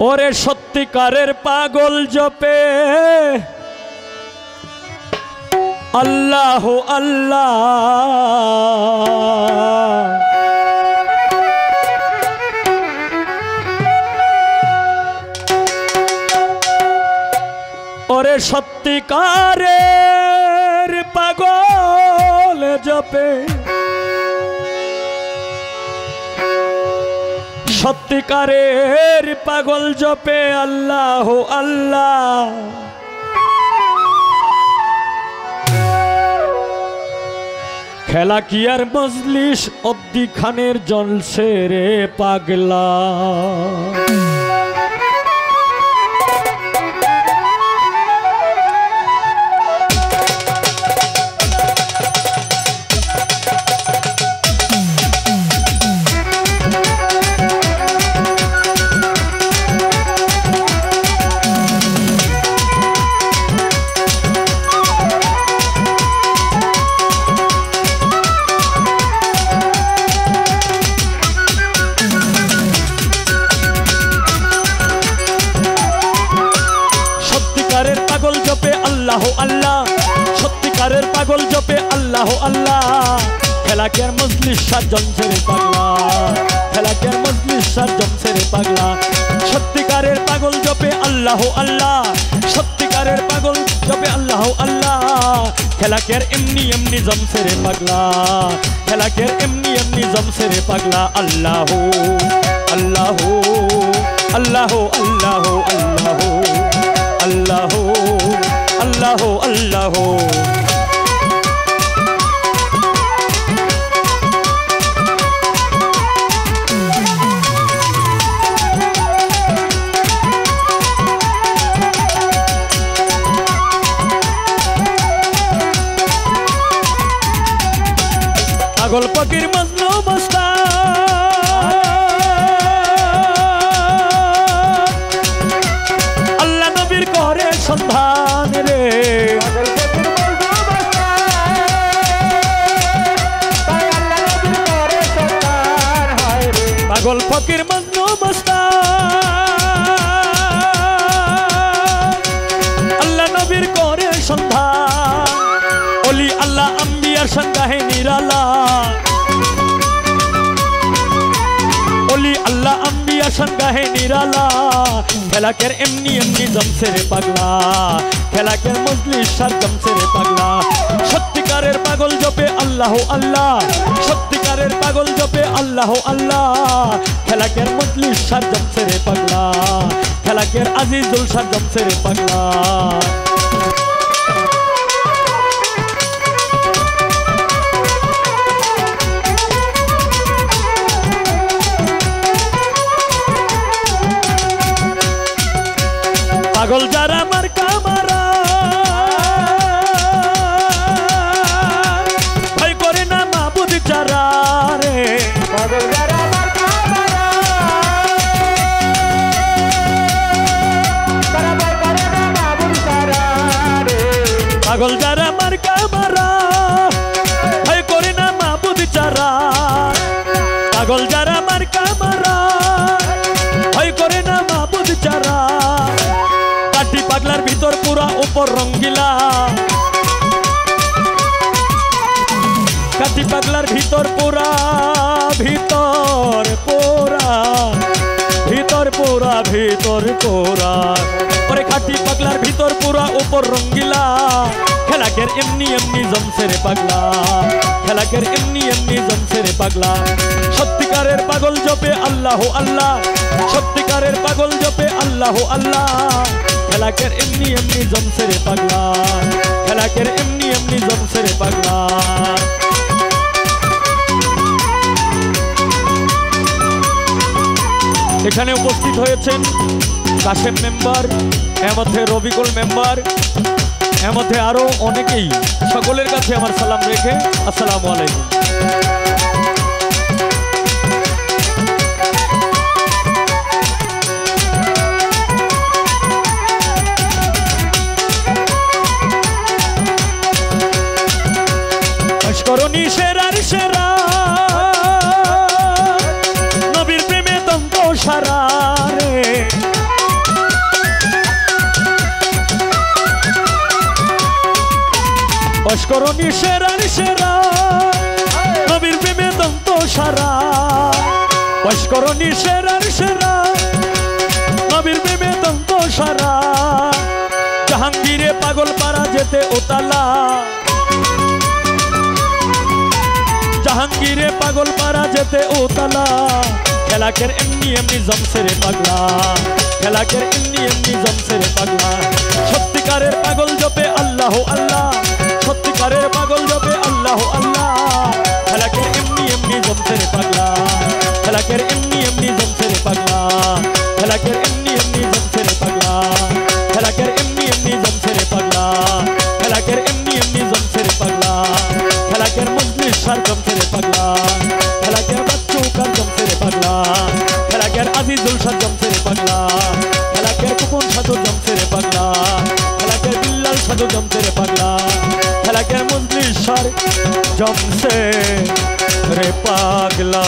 ওরে সত্যিকারের পাগল জপে আল্লাহ আল্লাহ, ওরে সত্যিকারের পাগল জপে, সত্যিকারের পাগল জপে আল্লাহ আল্লাহ। খেলা কি আর মজলিস অব্দি খানের জলসে রে পাগলা, আল্লাহ আল্লাহ, সত্যিকারের পাগল জপে আল্লাহ আল্লাহ। খেলা কি আর মজলিস সাতজন ছেড়ে পাগলা, খেলা কি আর মজলিস সাতজন ছেড়ে পাগলা। সত্যিকারের পাগল জপে আল্লাহ আল্লাহ, সত্যিকারের পাগল জপে আল্লাহ আল্লাহ। খেলা কি আর এমনি এমনি জমছে রে পাগলা, খেলা কি আর এমনি এমনি জমছে রে পাগলা। আল্লাহ আল্লাহ আল্লাহ আল্লাহ আল্লাহ আল্লাহ আল্লাহ আল্লাহ। পাগল ফকির মজনু মস্তান আল্লাহ নবীর করে সন্ধান রে। পাগল ফকির মজনু মস্তান আল্লাহ নবীর করে সন্ধান। ওলি আল্লাহ আম্বিয়ার সংজ্ঞাহে নিরালা, ওলি আল্লাহ আম্বিয়া সংজ্ঞাহে নিরালা। খেলাকের এমনি এমনি জমছে রে পাগলা, খেলাকের মজলিস সার জমছে রে পাগলা। সত্যিকারের পাগল জপে আল্লাহ আল্লাহ, সত্যিকারের পাগল জপে আল্লাহ আল্লাহ। খেলাকের মজলিস সার জমছে রে পাগলা, খেলাকের আজিজুল সার জমছে রে পাগলা। পাগল যারা মার্কা মারা ভয় করে না মাবুদ যারা রে। পাগল যারা মার্কা মারা তারা ভয় করে না মাবুদ যারা রে। পাগল যারা মার্কা মারা ভয় করে না মাবুদ যারা। পাগল যারা মার্কা মারা ভয় করে না মাবুদ যারা। কাটি পাগলার ভিতর পুরা উপর রঙ্গিলা, কাটি পাগলার ভিতর পুরা ভিতর পোরা, ভিতর পোরা ভিতর পোরা। ওরে খাটি পাগলার ভিতর পুরা উপর রঙ্গিলা। খেলাকের এমনি এমনি জমছে রে পাগলা, খেলাকের এমনি এমনি জমছে রে পাগলা। সত্যিকারের পাগল জপে আল্লাহ আল্লাহ, সত্যিকারের পাগল জপে আল্লাহ আল্লাহ। খেলাকের এমনি এমনি জমছে রে পাগলা, খেলাকের এমনি এমনি জমছে রে পাগলা। এখানে উপস্থিত হয়েছেন কাশেম মেম্বার, এর মধ্যে রবিকুল মেম্বার, এর মধ্যে আরো অনেকেই। সকলের কাছে আমার সালাম রেখে আসসালামু আলাইকুম। করণী সেরার সেরা নবীর প্রেমে দন্ত সারা রে। করনি সেরার সেরা নবীর প্রেমে দন্ত সারা বয়স করনি সেরার সেরা নবীর প্রেমে দন্ত সারা জাহাঙ্গীরে পাগল পাড়া যেতে ওতালা জাহাঙ্গীরে পাগল পাড়া যেতে ওতালা খেলাকের এমনি এমনি জমছে রে পাগলা খেলাকের এমনি এমনি জমছে রে পাগলা সত্যিকারের পাগল জপে আল্লাহ আল্লাহ সত্যিকারের পাগল জপে আল্লাহ আল্লাহ খেলাকের এমনি এমনি জমছে রে পাগলা খেলাকের এমনি এমনি জমছে রে পাগলা খেলাকের এমনি এমনি জমছে রে পাগলা খেলাকের এমনি এমনি জমছে রে পাগলা খেলাকের এমনি এমনি জমছে রে পাগলা খেলাকের মজলিস সার জমছে রে পাগলা খেলাকের বাচ্চু কার জমছে রে পাগলা খেলাকের আজিজুল সার জমছে রে পাগলা খেলাকের কুকুন সাধু জমছে রে পাগলা খেলাকের বিল্লাল সাধু জমছে রে পাগলা খেলাকের মজলিস সার জমছে রে পাগলা